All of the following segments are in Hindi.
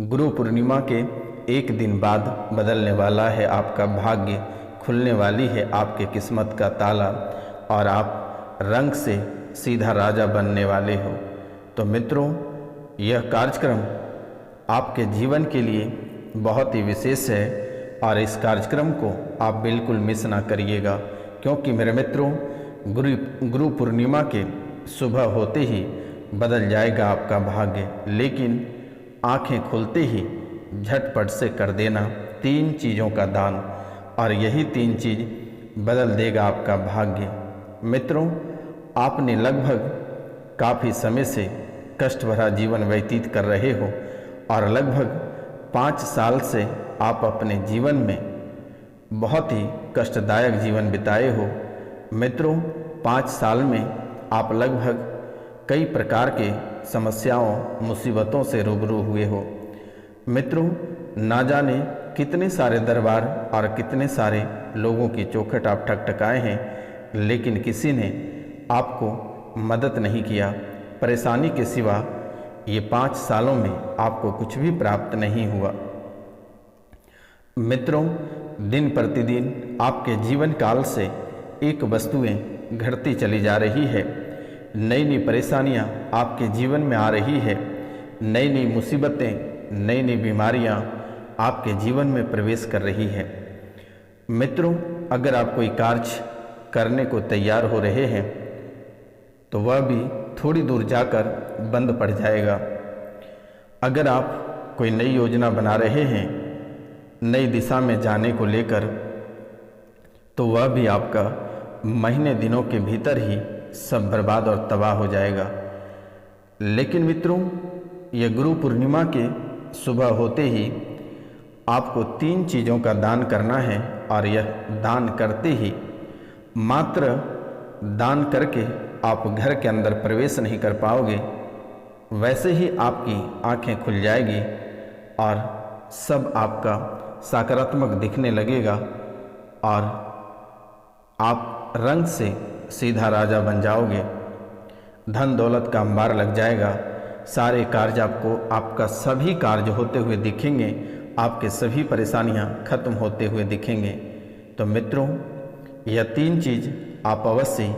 गुरु पूर्णिमा के एक दिन बाद बदलने वाला है आपका भाग्य, खुलने वाली है आपके किस्मत का ताला और आप रंग से सीधा राजा बनने वाले हो। तो मित्रों, यह कार्यक्रम आपके जीवन के लिए बहुत ही विशेष है और इस कार्यक्रम को आप बिल्कुल मिस ना करिएगा, क्योंकि मेरे मित्रों, गुरु पूर्णिमा के सुबह होते ही बदल जाएगा आपका भाग्य, लेकिन आंखें खुलते ही झटपट से कर देना 3 चीज़ों का दान और यही 3 चीज़ बदल देगा आपका भाग्य। मित्रों, आपने लगभग काफ़ी समय से कष्ट भरा जीवन व्यतीत कर रहे हो और लगभग 5 साल से आप अपने जीवन में बहुत ही कष्टदायक जीवन बिताए हो। मित्रों, 5 साल में आप लगभग कई प्रकार के समस्याओं मुसीबतों से रूबरू हुए हो। मित्रों, ना जाने कितने सारे दरबार और कितने सारे लोगों की चौखट आप ठकठकाए हैं, लेकिन किसी ने आपको मदद नहीं किया। परेशानी के सिवा ये 5 सालों में आपको कुछ भी प्राप्त नहीं हुआ। मित्रों, दिन प्रतिदिन आपके जीवन काल से एक वस्तुएं घटती चली जा रही है। नई नई परेशानियां आपके जीवन में आ रही है, नई नई मुसीबतें, नई नई बीमारियां आपके जीवन में प्रवेश कर रही है। मित्रों, अगर आप कोई कार्य करने को तैयार हो रहे हैं तो वह भी थोड़ी दूर जाकर बंद पड़ जाएगा। अगर आप कोई नई योजना बना रहे हैं नई दिशा में जाने को लेकर, तो वह भी आपका महीने दिनों के भीतर ही सब बर्बाद और तबाह हो जाएगा। लेकिन मित्रों, यह गुरु पूर्णिमा के सुबह होते ही आपको 3 चीज़ों का दान करना है और यह दान करते ही, मात्र दान करके आप घर के अंदर प्रवेश नहीं कर पाओगे, वैसे ही आपकी आंखें खुल जाएगी और सब आपका सकारात्मक दिखने लगेगा और आप रंग से सीधा राजा बन जाओगे। धन दौलत का अंबार लग जाएगा। सारे कार्य आपका सभी कार्य होते हुए दिखेंगे, आपके सभी परेशानियां खत्म होते हुए दिखेंगे। तो मित्रों, यह 3 चीज़ आप अवश्य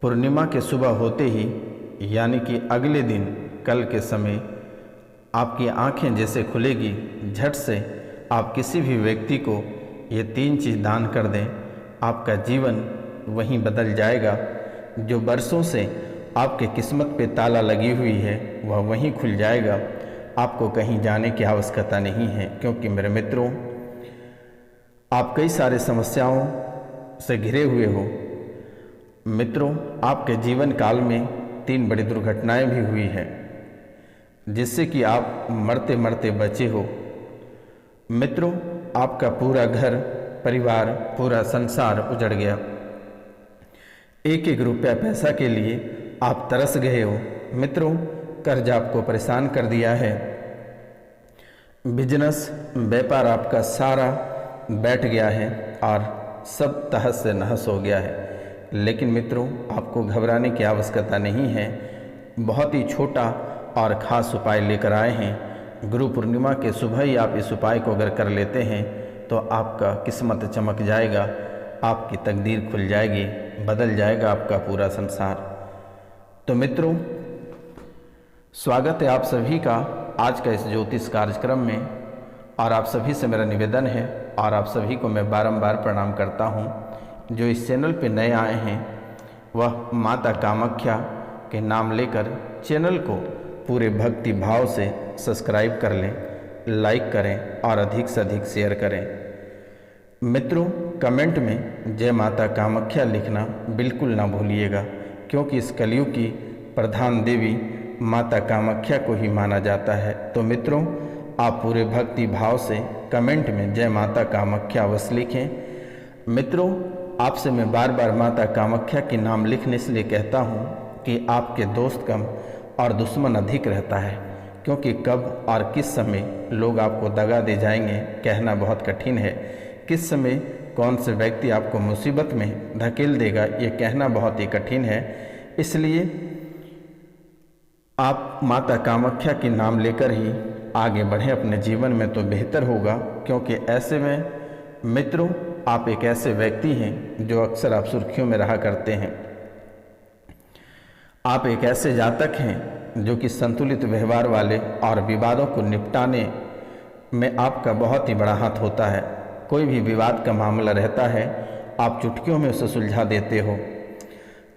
पूर्णिमा के सुबह होते ही, यानी कि अगले दिन कल के समय आपकी आंखें जैसे खुलेगी, झट से आप किसी भी व्यक्ति को ये 3 चीज़ दान कर दें, आपका जीवन वहीं बदल जाएगा। जो बरसों से आपके किस्मत पे ताला लगी हुई है वह वहीं खुल जाएगा। आपको कहीं जाने की आवश्यकता नहीं है, क्योंकि मेरे मित्रों, आप कई सारे समस्याओं से घिरे हुए हो। मित्रों, आपके जीवन काल में 3 बड़ी दुर्घटनाएं भी हुई हैं, जिससे कि आप मरते मरते बचे हो। मित्रों, आपका पूरा घर परिवार, पूरा संसार उजड़ गया। एक एक रुपया पैसा के लिए आप तरस गए हो। मित्रों, कर्ज आपको परेशान कर दिया है। बिजनेस व्यापार आपका सारा बैठ गया है और सब तहस से नहस हो गया है। लेकिन मित्रों, आपको घबराने की आवश्यकता नहीं है। बहुत ही छोटा और ख़ास उपाय लेकर आए हैं। गुरु पूर्णिमा के सुबह ही आप इस उपाय को अगर कर लेते हैं तो आपका किस्मत चमक जाएगा, आपकी तकदीर खुल जाएगी, बदल जाएगा आपका पूरा संसार। तो मित्रों, स्वागत है आप सभी का आज का इस ज्योतिष कार्यक्रम में और आप सभी से मेरा निवेदन है और आप सभी को मैं बारंबार प्रणाम करता हूं। जो इस चैनल पे नए आए हैं वह माता कामाख्या के नाम लेकर चैनल को पूरे भक्ति भाव से सब्सक्राइब कर लें, लाइक करें और अधिक से अधिक शेयर करें। मित्रों, कमेंट में जय माता कामाख्या लिखना बिल्कुल ना भूलिएगा, क्योंकि इस कलयुग की प्रधान देवी माता कामाख्या को ही माना जाता है। तो मित्रों, आप पूरे भक्ति भाव से कमेंट में जय माता कामाख्या अवश्य लिखें। मित्रों, आपसे मैं बार बार माता कामाख्या के नाम लिखने इसलिए कहता हूँ कि आपके दोस्त कम और दुश्मन अधिक रहता है, क्योंकि कब और किस समय लोग आपको दगा दे जाएंगे कहना बहुत कठिन है। किस समय कौन से व्यक्ति आपको मुसीबत में धकेल देगा ये कहना बहुत ही कठिन है। इसलिए आप माता कामाख्या के नाम लेकर ही आगे बढ़ें अपने जीवन में तो बेहतर होगा, क्योंकि ऐसे में मित्रों आप एक ऐसे व्यक्ति हैं जो अक्सर आप सुर्खियों में रहा करते हैं। आप एक ऐसे जातक हैं जो कि संतुलित व्यवहार वाले और विवादों को निपटाने में आपका बहुत ही बड़ा हाथ होता है। कोई भी विवाद का मामला रहता है आप चुटकियों में उसे सुलझा देते हो।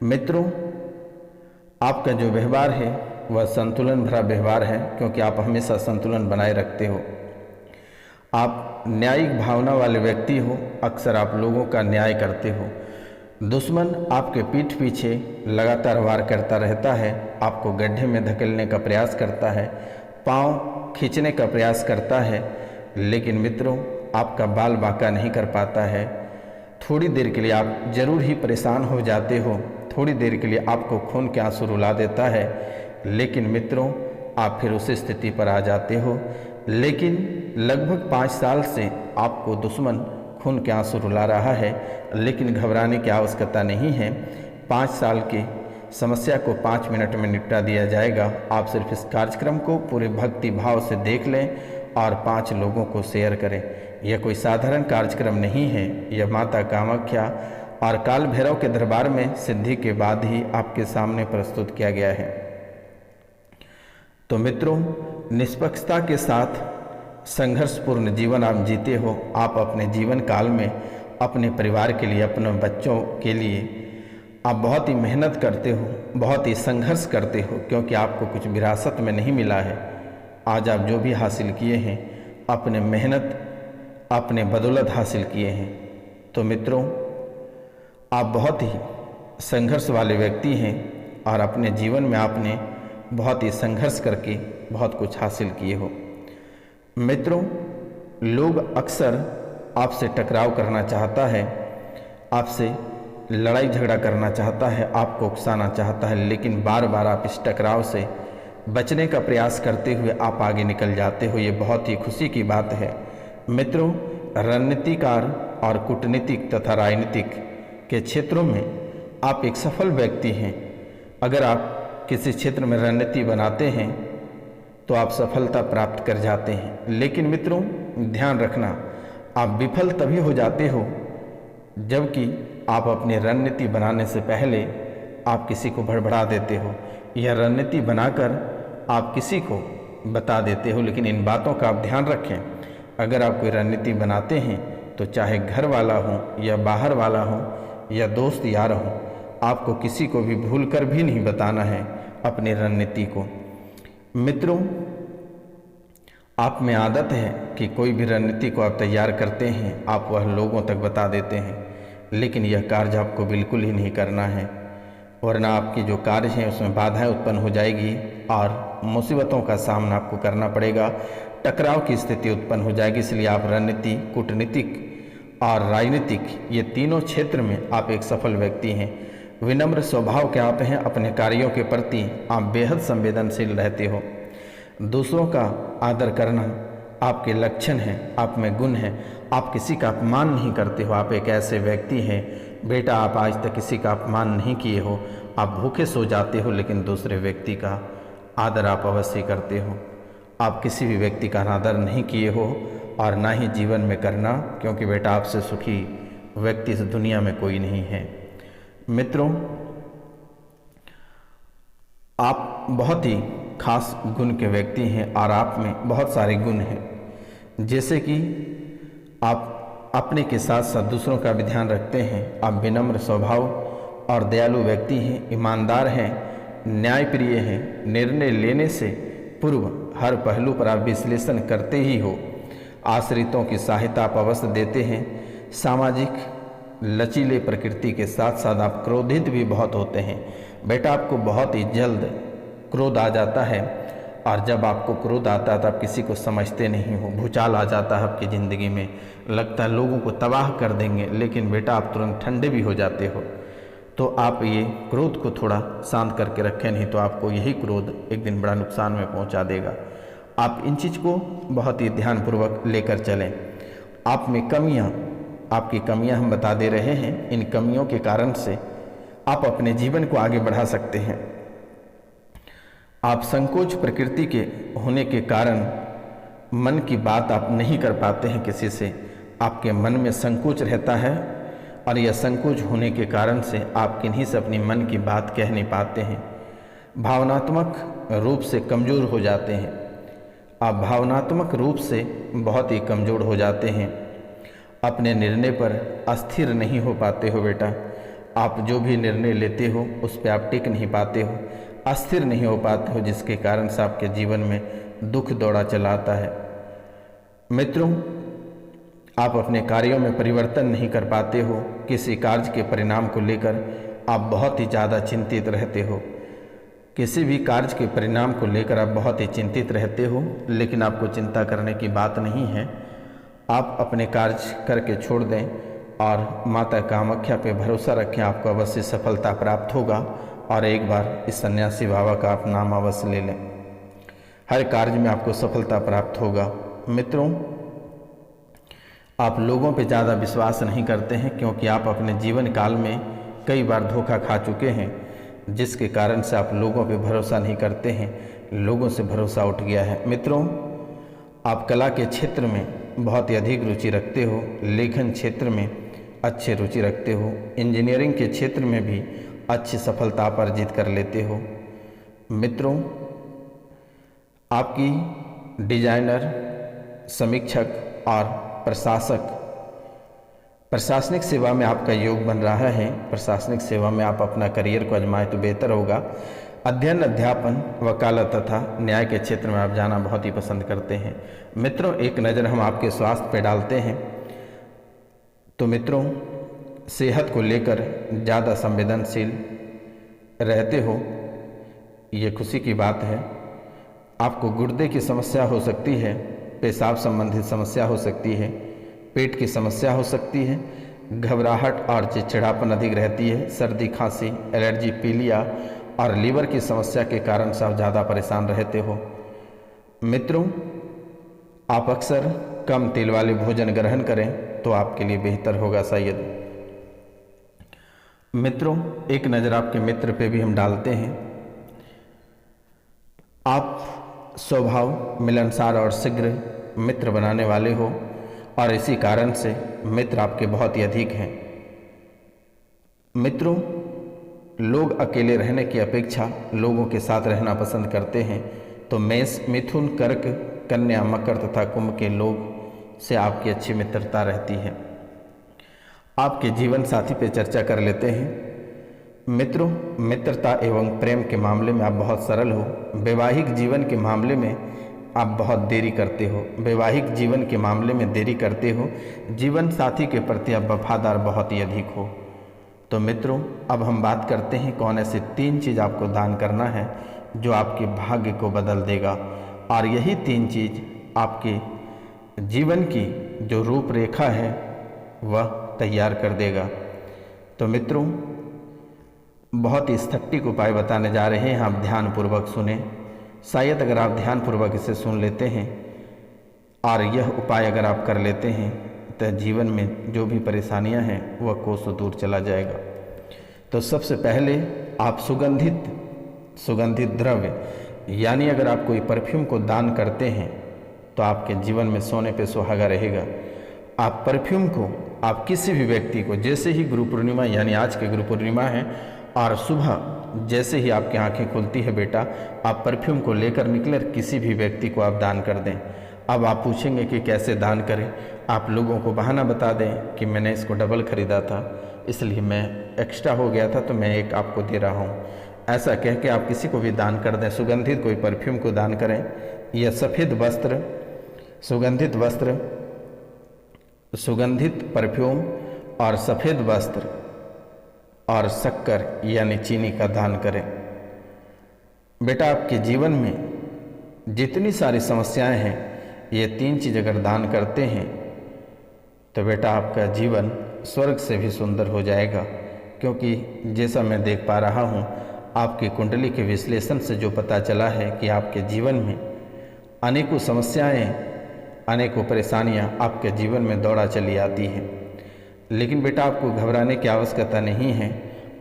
मित्रों आपका जो व्यवहार है वह संतुलन भरा व्यवहार है, क्योंकि आप हमेशा संतुलन बनाए रखते हो। आप न्यायिक भावना वाले व्यक्ति हो, अक्सर आप लोगों का न्याय करते हो। दुश्मन आपके पीठ पीछे लगातार वार करता रहता है, आपको गड्ढे में धकेलने का प्रयास करता है, पांव खींचने का प्रयास करता है, लेकिन मित्रों आपका बाल बांका नहीं कर पाता है। थोड़ी देर के लिए आप जरूर ही परेशान हो जाते हो, थोड़ी देर के लिए आपको खून के आंसू रुला देता है, लेकिन मित्रों आप फिर उस स्थिति पर आ जाते हो। लेकिन लगभग 5 साल से आपको दुश्मन खून के आंसू रुला रहा है, लेकिन घबराने की आवश्यकता नहीं है। 5 साल की समस्या को 5 मिनट में निपटा दिया जाएगा। आप सिर्फ इस कार्यक्रम को पूरे भक्ति भाव से देख लें और 5 लोगों को शेयर करें। यह कोई साधारण कार्यक्रम नहीं है, यह माता कामाख्या और काल भैरव के दरबार में सिद्धि के बाद ही आपके सामने प्रस्तुत किया गया है। तो मित्रों निष्पक्षता के साथ संघर्षपूर्ण जीवन आप जीते हो। आप अपने जीवन काल में अपने परिवार के लिए, अपने बच्चों के लिए आप बहुत ही मेहनत करते हो, बहुत ही संघर्ष करते हो, क्योंकि आपको कुछ विरासत में नहीं मिला है। आज आप जो भी हासिल किए हैं अपने मेहनत अपने बदौलत हासिल किए हैं। तो मित्रों आप बहुत ही संघर्ष वाले व्यक्ति हैं और अपने जीवन में आपने बहुत ही संघर्ष करके बहुत कुछ हासिल किए हो। मित्रों लोग अक्सर आपसे टकराव करना चाहता है, आपसे लड़ाई झगड़ा करना चाहता है, आपको उकसाना चाहता है, लेकिन बार बार आप इस टकराव से बचने का प्रयास करते हुए आप आगे निकल जाते हो। ये बहुत ही खुशी की बात है। मित्रों रणनीतिकार और कूटनीतिक तथा राजनीतिक के क्षेत्रों में आप एक सफल व्यक्ति हैं। अगर आप किसी क्षेत्र में रणनीति बनाते हैं तो आप सफलता प्राप्त कर जाते हैं, लेकिन मित्रों ध्यान रखना आप विफल तभी हो जाते हो जबकि आप अपनी रणनीति बनाने से पहले आप किसी को भड़बड़ा देते हो या रणनीति बनाकर आप किसी को बता देते हो। लेकिन इन बातों का आप ध्यान रखें, अगर आप कोई रणनीति बनाते हैं तो चाहे घर वाला हो या बाहर वाला हो या दोस्त यार हो, आपको किसी को भी भूल कर भी नहीं बताना है अपनी रणनीति को। मित्रों आप में आदत है कि कोई भी रणनीति को आप तैयार करते हैं आप वह लोगों तक बता देते हैं, लेकिन यह कार्य आपको बिल्कुल ही नहीं करना है, वरना आपकी जो कार्य है उसमें बाधाएं उत्पन्न हो जाएगी और मुसीबतों का सामना आपको करना पड़ेगा, टकराव की स्थिति उत्पन्न हो जाएगी। इसलिए आप रणनीति, कूटनीतिक और राजनीतिक ये तीनों क्षेत्र में आप एक सफल व्यक्ति हैं। विनम्र स्वभाव के आप हैं, अपने कार्यों के प्रति आप बेहद संवेदनशील रहते हो। दूसरों का आदर करना आपके लक्षण हैं, आप में गुण हैं। आप किसी का अपमान नहीं करते हो। आप एक ऐसे व्यक्ति हैं बेटा, आप आज तक किसी का अपमान नहीं किए हो। आप भूखे सो जाते हो लेकिन दूसरे व्यक्ति का आदर आप अवश्य करते हो। आप किसी भी व्यक्ति का अनादर नहीं किए हो और ना ही जीवन में करना, क्योंकि बेटा आपसे सुखी व्यक्ति इस दुनिया में कोई नहीं है। मित्रों आप बहुत ही खास गुण के व्यक्ति हैं और आप में बहुत सारे गुण हैं, जैसे कि आप अपने के साथ साथ दूसरों का भी ध्यान रखते हैं। आप विनम्र स्वभाव और दयालु व्यक्ति हैं, ईमानदार हैं, न्यायप्रिय हैं, निर्णय लेने से पूर्व हर पहलू पर आप विश्लेषण करते ही हो। आश्रितों की सहायता आप अवश्य देते हैं। सामाजिक लचीले प्रकृति के साथ साथ आप क्रोधित भी बहुत होते हैं। बेटा आपको बहुत ही जल्द क्रोध आ जाता है और जब आपको क्रोध आता है तो आप किसी को समझते नहीं हो। भूचाल आ जाता है आपकी ज़िंदगी में, लगता है लोगों को तबाह कर देंगे, लेकिन बेटा आप तुरंत ठंडे भी हो जाते हो। तो आप ये क्रोध को थोड़ा शांत करके रखें, नहीं तो आपको यही क्रोध एक दिन बड़ा नुकसान में पहुंचा देगा। आप इन चीज़ को बहुत ही ध्यानपूर्वक लेकर चलें। आप में कमियां, आपकी कमियां हम बता दे रहे हैं। इन कमियों के कारण से आप अपने जीवन को आगे बढ़ा सकते हैं। आप संकोच प्रकृति के होने के कारण मन की बात आप नहीं कर पाते हैं किसी से, आपके मन में संकोच रहता है और यह संकोच होने के कारण से आप किन्हीं से अपनी मन की बात कह नहीं पाते हैं। भावनात्मक रूप से कमज़ोर हो जाते हैं, आप भावनात्मक रूप से बहुत ही कमज़ोर हो जाते हैं। अपने निर्णय पर अस्थिर नहीं हो पाते हो बेटा, आप जो भी निर्णय लेते हो उस पर आप टिक नहीं पाते हो, अस्थिर नहीं हो पाते हो, जिसके कारण से आपके जीवन में दुख दौड़ा चला आता है। मित्रों, आप अपने कार्यों में परिवर्तन नहीं कर पाते हो, किसी कार्य के परिणाम को लेकर आप बहुत ही ज़्यादा चिंतित रहते हो, किसी भी कार्य के परिणाम को लेकर आप बहुत ही चिंतित रहते हो, लेकिन आपको चिंता करने की बात नहीं है। आप अपने कार्य करके छोड़ दें और माता कामाख्या पे भरोसा रखें, आपको अवश्य सफलता प्राप्त होगा। और एक बार इस सन्यासी बाबा का आप नाम अवश्य ले लें, हर कार्य में आपको सफलता प्राप्त होगा। मित्रों, आप लोगों पे ज़्यादा विश्वास नहीं करते हैं, क्योंकि आप अपने जीवन काल में कई बार धोखा खा चुके हैं, जिसके कारण से आप लोगों पे भरोसा नहीं करते हैं, लोगों से भरोसा उठ गया है। मित्रों, आप कला के क्षेत्र में बहुत ही अधिक रुचि रखते हो, लेखन क्षेत्र में अच्छी रुचि रखते हो, इंजीनियरिंग के क्षेत्र में भी अच्छी सफलता आप अर्जित कर लेते हो। मित्रों, आपकी डिजाइनर, समीक्षक और प्रशासनिक सेवा में आपका योग बन रहा है। प्रशासनिक सेवा में आप अपना करियर को आजमाएं तो बेहतर होगा। अध्ययन, अध्यापन, वकालत तथा न्याय के क्षेत्र में आप जाना बहुत ही पसंद करते हैं। मित्रों, एक नज़र हम आपके स्वास्थ्य पर डालते हैं तो मित्रों, सेहत को लेकर ज़्यादा संवेदनशील रहते हो, ये खुशी की बात है। आपको गुर्दे की समस्या हो सकती है, पेशाब संबंधित समस्या हो सकती है, पेट की समस्या हो सकती है, घबराहट और चिड़चिड़ापन अधिक रहती है, सर्दी, खांसी, एलर्जी, पीलिया और लीवर की समस्या के कारण से आप ज़्यादा परेशान रहते हो। मित्रों, आप अक्सर कम तेल वाले भोजन ग्रहण करें तो आपके लिए बेहतर होगा शायद। मित्रों, एक नज़र आपके मित्र पे भी हम डालते हैं। आप स्वभाव मिलनसार और शीघ्र मित्र बनाने वाले हो और इसी कारण से मित्र आपके बहुत ही अधिक हैं। मित्रों, लोग अकेले रहने की अपेक्षा लोगों के साथ रहना पसंद करते हैं, तो मेष, मिथुन, कर्क, कन्या, मकर तथा कुंभ के लोग से आपकी अच्छी मित्रता रहती है। आपके जीवन साथी पे चर्चा कर लेते हैं। मित्रों, मित्रता एवं प्रेम के मामले में आप बहुत सरल हो, वैवाहिक जीवन के मामले में आप बहुत देरी करते हो, वैवाहिक जीवन के मामले में देरी करते हो, जीवन साथी के प्रति आप वफादार बहुत ही अधिक हो। तो मित्रों, अब हम बात करते हैं कौन ऐसे 3 चीज़ आपको दान करना है जो आपके भाग्य को बदल देगा, और यही 3 चीज़ आपके जीवन की जो रूपरेखा है वह तैयार कर देगा। तो मित्रों, बहुत ही सटीक उपाय बताने जा रहे हैं, आप ध्यानपूर्वक सुने। शायद अगर आप ध्यानपूर्वक इसे सुन लेते हैं और यह उपाय अगर आप कर लेते हैं तो जीवन में जो भी परेशानियां हैं वह कोसों दूर चला जाएगा। तो सबसे पहले आप सुगंधित द्रव्य, यानी अगर आप कोई परफ्यूम को दान करते हैं तो आपके जीवन में सोने पे सुहागा रहेगा। आप परफ्यूम को आप किसी भी व्यक्ति को, जैसे ही गुरु पूर्णिमा यानी आज के गुरु पूर्णिमा है और सुबह जैसे ही आपकी आंखें खुलती है बेटा, आप परफ्यूम को लेकर निकले, किसी भी व्यक्ति को आप दान कर दें। अब आप पूछेंगे कि कैसे दान करें, आप लोगों को बहाना बता दें कि मैंने इसको डबल खरीदा था इसलिए मैं एक्स्ट्रा हो गया था तो मैं एक आपको दे रहा हूँ, ऐसा कह के आप किसी को भी दान कर दें। सुगंधित कोई परफ्यूम को दान करें, या सफ़ेद वस्त्र, सुगंधित परफ्यूम और सफ़ेद वस्त्र और शक्कर यानी चीनी का दान करें। बेटा, आपके जीवन में जितनी सारी समस्याएं हैं, ये 3 चीज़ अगर दान करते हैं तो बेटा आपका जीवन स्वर्ग से भी सुंदर हो जाएगा। क्योंकि जैसा मैं देख पा रहा हूँ, आपकी कुंडली के विश्लेषण से जो पता चला है कि आपके जीवन में अनेकों समस्याएं, अनेकों परेशानियां आपके जीवन में दौड़ा चली आती हैं। लेकिन बेटा, आपको घबराने की आवश्यकता नहीं है,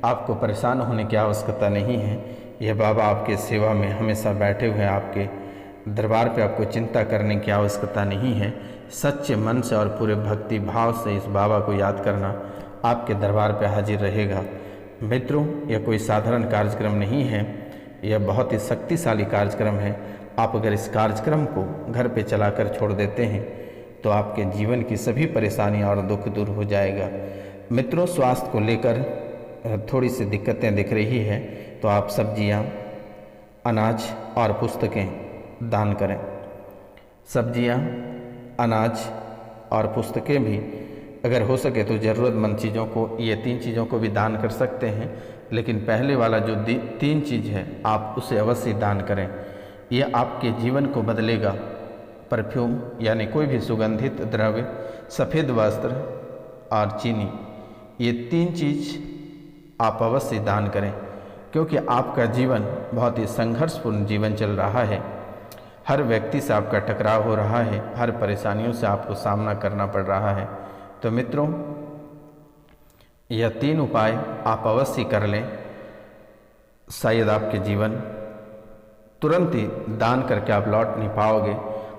आपको परेशान होने की आवश्यकता नहीं है। यह बाबा आपके सेवा में हमेशा बैठे हुए हैं, आपके दरबार पे आपको चिंता करने की आवश्यकता नहीं है। सच्चे मन से और पूरे भक्ति भाव से इस बाबा को याद करना आपके दरबार पे हाजिर रहेगा। मित्रों, यह कोई साधारण कार्यक्रम नहीं है, यह बहुत ही शक्तिशाली कार्यक्रम है। आप अगर इस कार्यक्रम को घर पे चलाकर छोड़ देते हैं तो आपके जीवन की सभी परेशानियां और दुख दूर हो जाएगा। मित्रों, स्वास्थ्य को लेकर थोड़ी सी दिक्कतें दिख रही है तो आप सब्जियां, अनाज और पुस्तकें दान करें। सब्जियां, अनाज और पुस्तकें भी अगर हो सके तो ज़रूरतमंद चीज़ों को, ये 3 चीज़ों को भी दान कर सकते हैं, लेकिन पहले वाला जो 3 चीज़ है आप उसे अवश्य दान करें। यह आपके जीवन को बदलेगा। परफ्यूम यानी कोई भी सुगंधित द्रव्य, सफ़ेद वस्त्र और चीनी, ये 3 चीज़ आप अवश्य दान करें, क्योंकि आपका जीवन बहुत ही संघर्षपूर्ण जीवन चल रहा है। हर व्यक्ति से आपका टकराव हो रहा है, हर परेशानियों से आपको सामना करना पड़ रहा है। तो मित्रों, यह 3 उपाय आप अवश्य कर लें, शायद आपके जीवन तुरंत ही दान करके आप लौट नहीं पाओगे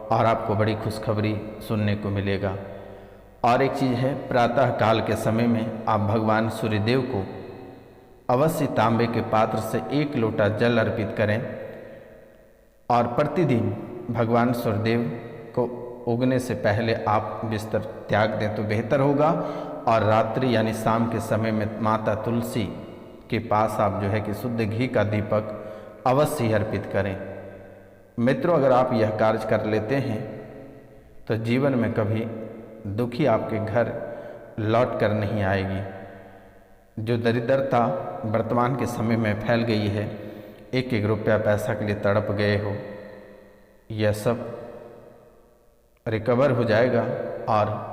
और आपको बड़ी खुशखबरी सुनने को मिलेगा। और एक चीज़ है, प्रातः काल के समय में आप भगवान सूर्यदेव को अवश्य तांबे के पात्र से 1 लोटा जल अर्पित करें और प्रतिदिन भगवान सूर्यदेव को उगने से पहले आप बिस्तर त्याग दें तो बेहतर होगा। और रात्रि यानी शाम के समय में माता तुलसी के पास आप जो है कि शुद्ध घी का दीपक अवश्य अर्पित करें। मित्रों, अगर आप यह कार्य कर लेते हैं तो जीवन में कभी दुखी आपके घर लौट कर नहीं आएगी। जो दरिद्रता वर्तमान के समय में फैल गई है, 1-1 रुपया पैसा के लिए तड़प गए हो, यह सब रिकवर हो जाएगा और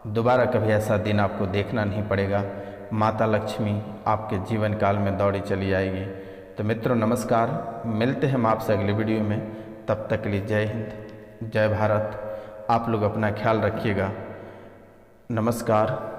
दोबारा कभी ऐसा दिन आपको देखना नहीं पड़ेगा। माता लक्ष्मी आपके जीवन काल में दौड़ी चली आएगी। तो मित्रों नमस्कार, मिलते हैं हम आपसे अगले वीडियो में। तब तक के लिए जय हिंद, जय भारत। आप लोग अपना ख्याल रखिएगा। नमस्कार।